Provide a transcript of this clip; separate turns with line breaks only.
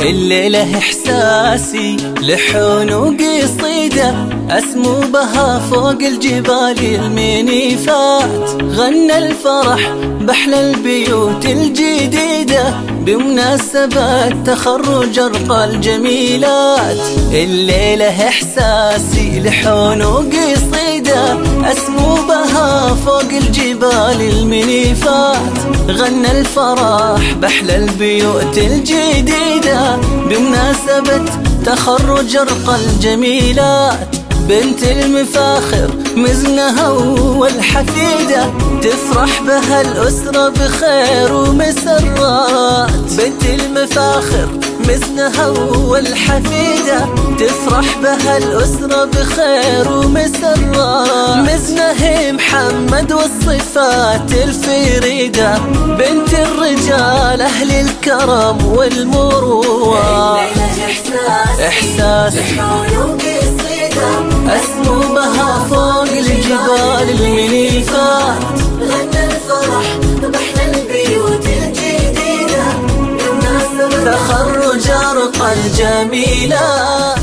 الليلة إحساسي لحون وقصيدة أسمو بها فوق الجبال المنيفات. غنى الفرح بأحلى البيوت الجديدة بمناسبة تخرج أرقى الجميلات. الليلة إحساسي لحون وقصيدة أسمو بها فوق الجبال المنيفات. غنى الفرح بأحلى البيوت الجديدة بمناسبة تخرج أرقى الجميلات. بنت المفاخر مزنها والحفيدة تفرح بها الأسرة بخير ومسرات. بنت المفاخر مزنها والحفيدة تفرح بها الأسرة بخير ومسرات. مزنه محمد والصفات الفريدة بنت الرجال أهل الكرم والمروة. إحساس أسمو بها فوق الجبال المنيفات.
غنى الفرح بأحلى البيوت الجديدة بمناسبة
تخرج أرقى الجميلات.